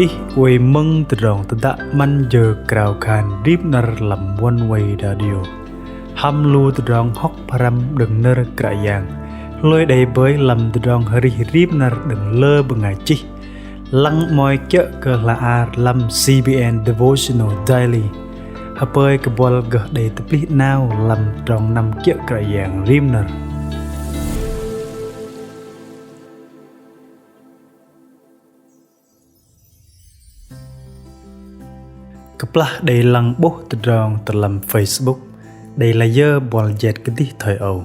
ih way meng tedong tidak manja krau kan rip ner lam one way radio ham lu tedong hok param đừng ner krayang lôi đầy bơi lam tedong hari rip ner đừng lơ bengai chi lăng moi chợ ke la lam CBN Devotional Daily hapơi ke bol gah đầy tepli now lam trong năm chợ krayang rip ner Keplah đầy lăng bố tedong telam Facebook đầy là dơ bol jet cái tí thời ầu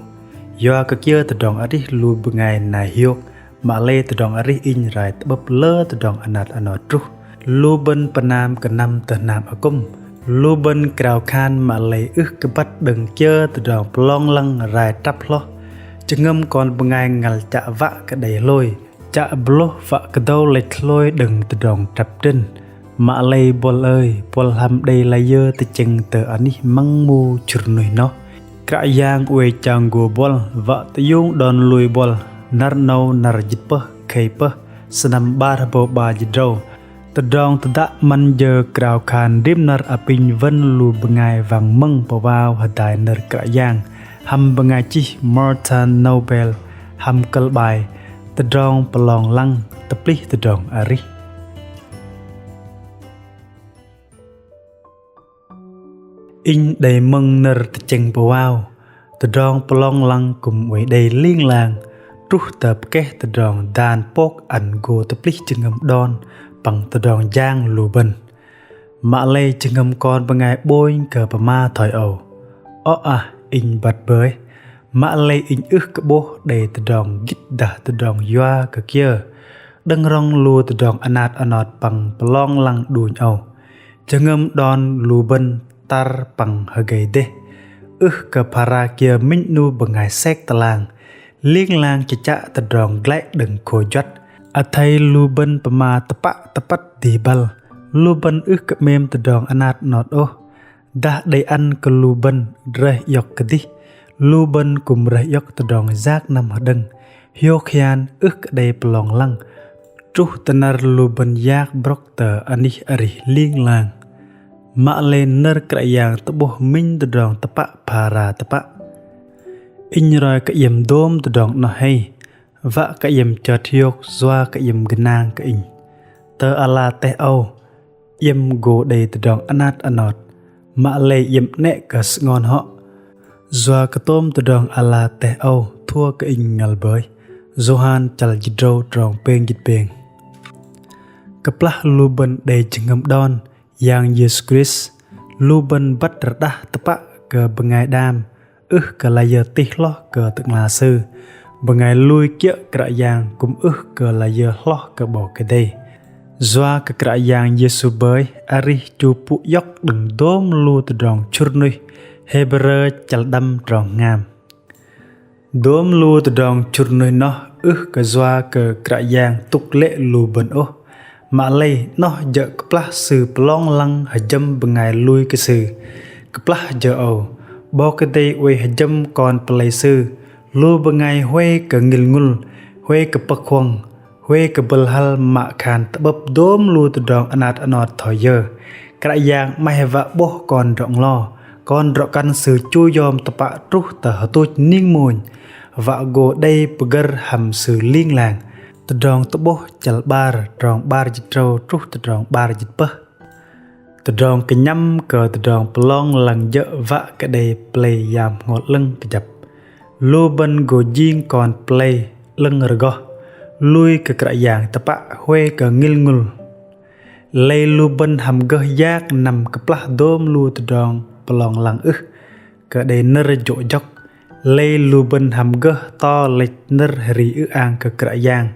do cái kia tedong ari lui bengai nai hiok mà lê tedong ari in rai bập lơ tedong anat anot tru lu ben penam ke nam tenam akum lu ben krau khan mà lê cái bắt đừng chơ tedong plong lăng rai tap lo chengem kon bengai ngal cha vạ cái đầy lôi cha blo vạ cái đâu lệch lôi đừng tedong trap trên mà lây bol ơi bol ham đây là dơ từ chừng từ anh măng mu churnui nó cả giang uê chang go bol vợ tự dung đòn lùi bol nar nâu nar jipa kaipa senam bar bo ba jidro từ dong từ đã man dơ krau khan dim nar apin vân lu bengai vàng măng po vào hadai nar cả giang ham bengai chi Martin Nobel ham kalbai từ dong pelong lăng tập lý từ dong ari in đầy mừng nở chừng bầu ao từ đòn plong lăng cùng với đầy liên làng rút tập kết từ đòn đàn pok ảnh gồ tập lít chừng ngầm đòn bằng từ đòn giang lù bần mạ lê chừng ngầm con bằng ngày bôi cờ bà ma thỏi ầu in bật bới mạ lê in ước cái bố đầy từ đòn gít đà từ đòn doa cờ kia đăng rong lùa từ đòn anat anot bằng plong lăng đùi ầu chừng ngầm đòn lù bần tar pang hagai de ke para kia minh nu bengai sek talang lieng lang caca tedong glek đừng khôi jat athai lu ben pema tepat di bal lu ben ke mem tedong anat not dah day an ke lu ben reh yok kedi lu ben kum reh yok tedong zak nam hadeng hiok hian ke day pelong lang truh tenar lu ben yak brok te ani ari lieng lang mạ lên nơ krayang tebo minh từ đòn tapa para tapa in rồi cái yếm đôm từ đòn nó hay vạ cái yếm chợt hiok doa cái yếm gnang cái in tơ ala te âu yếm go đầy từ đòn anat anot mạ lê yếm nẹ cả ngon họ doa cái tôm từ đòn ala te âu thua cái in ngal bơi Johan chal jidro tròn peng jit peng kaplah luben đầy chừng ngầm đòn yang Yesus Christ lu ben bắt rdah tepak ke bengai dam ke layer tih loh ke tek lasu bengai lui kia kra yang kum ke layer loh ke bo ke dei zoa ke kra yang Yesu bơi ari chu pu yok đừng đốm lu tedong churnui Hebrew chal đam tròn ngam đốm lu tedong churnui nó ke zoa ke kra yang tuk lệ lu ben mạ lây nó dợ keplah sư plong lăng hajam bengai lui ke sư keplah dợ ầu bo ke dei we hajam kon play sư lu bengai huê ke ngil ngul huê ke pakwang huê ke belhal mạ khan tabab dom lu tedong anat anot thoyer kra yang mai va boh kon rong lo kon ro kan sư chu yom tapa truh ta hatuj ning mon va go dei pegar ham sư lieng lang tedong tebo chal bar trong bar jitro truh tedong bar jitpa tedong kenyam ke tedong pelong lang je vạ ke de play yam ngot lưng kejap lu ben go jing kon play lưng rgo lui ke krayang tepak hue ke ngil ngul lay lu ben ham gah yak nam keplah dom lu tedong pelong lang ke de ner jo jok lay lu ben ham gah to lech ner ri ang ke krayang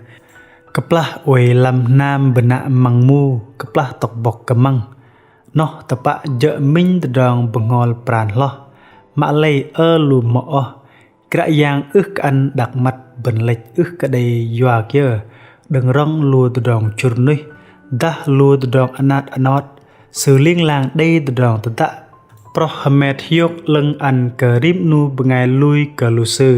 keplah uai lam nam bena mangmu keplah tok bok kemang noh tepak je minh tedong bengol pran loh mak lei lu mo krayang an dak mat ben lech ke dei yua kia đừng rong lu tedong churnui dah lu tedong anat anot sư lieng lang dei tedong tata proh hamet hiok leng an ke rim nu bengai lui ke lu sư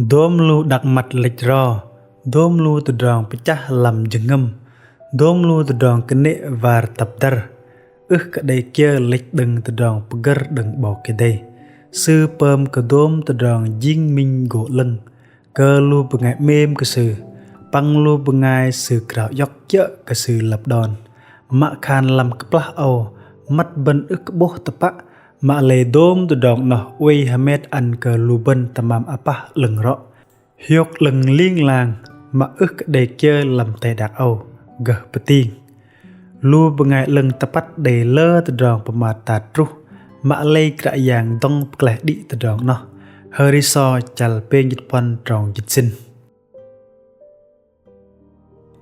dom lu dak mat lech ro đốm lu từ đòn bị chắc làm dừng ngâm Dom lu tedong kene var taptar. Kadai kia lek deng tedong pegar deng bau kedai. Sư pơm ke dom tedong jing minh gỗ lưng. Ke lu bengai mem ke sư. Pang lu bengai sư krau yok chợ ke sư lập đòn. Mak khan lam keplah au. Mat ben boh tepak. Mak le dom tedong noh wei hamet an ke lu ben tamam apah leng ro. Hiok leng ling lang. Mak kadai kia lam tay dak au. Gah peting. Lu bengai leng tepat de le tedong pemata truh. Mak lei krak yang dong kleh di tedong noh. Heriso chal pen jit pan trong jit sin.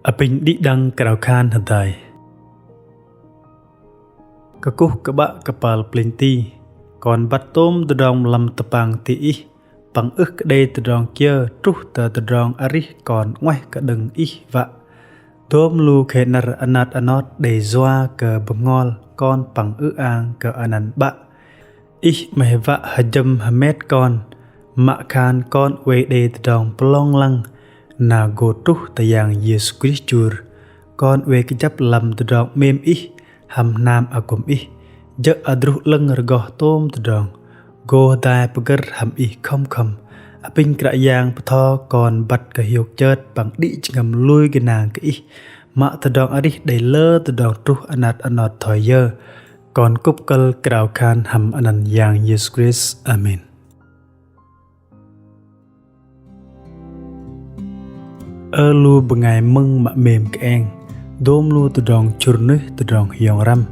Apin di dang krau khan hadai. Kakuh kebak kepal plinti. Kon bat tom tedong lam tepang ti ih. Pang kadai tedong kia truh tedong arih kon ngoeh kadeng ih vak. Dom lu khenar anat anot de zoa ke bengol kon pang ang ke anan bak. Mehva hajam hamet kon. Mak khan kon we de tedong pelong lang. Na go tuh tayang Yesus Kristus. Kon we kejap lam tedong mem ham nam akum Je adruh leng regoh tom tedong. Go dai peger ham khom khom. Apin krak yang petho kon bat ke hiok chert pang di ngam lui genang ke Mak tedong arih de le tedong truh anat anot thoy ye. Kon kup kal krau khan ham anan yang Yesus Kristus. Amin. Lu bengai meng mak mem ke eng. Dom lu tedong churnuh tedong hiong ram.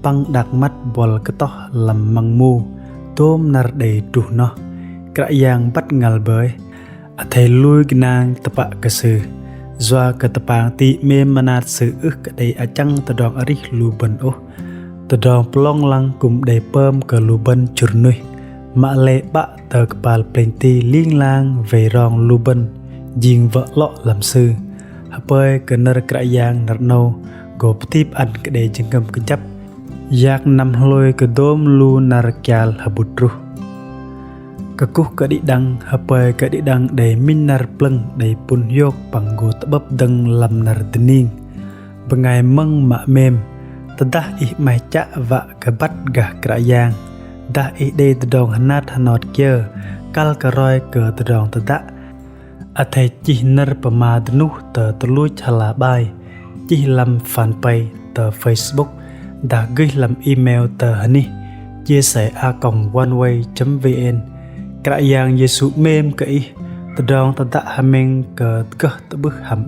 Pang dak mat bol ketoh lam mang mu. Dom nar de duh noh. Krak yang bat ngal bơi. Thầy lui genang tepak ke sư. Zoa ke tepang ti mem manat sư kadai achang tedong arih lu ben Tedong pelong lang kum de pơm ke lu ben churnuh. Mak le bak te kepal plenty ling lang về rong lu ben. Jing vợ lọ làm sư. Hapai ke ner krak yang nar no. Go petip an kadai jengkem kejap. Yak nam lôi ke dom lu nar kyal habutruh. Kakuh kadi dang hapai kadi dang de minar pleng de pun yok panggo tebab deng lam nar dening. Bengai meng mak mem. Tedah mai cak vak kebat gah kerayang. Dah de tedong hanat hanot kia. Kal keroy ke tedong tedak. Athai chih ner pemadenuh te teluj halabai. Chih lam fanpage te Facebook. Dah gih lam email te hanih. Chia sẻ a.oneway.vn. Krak yang Yesus mem ke tedong tedak hameng ke keh tebuh ham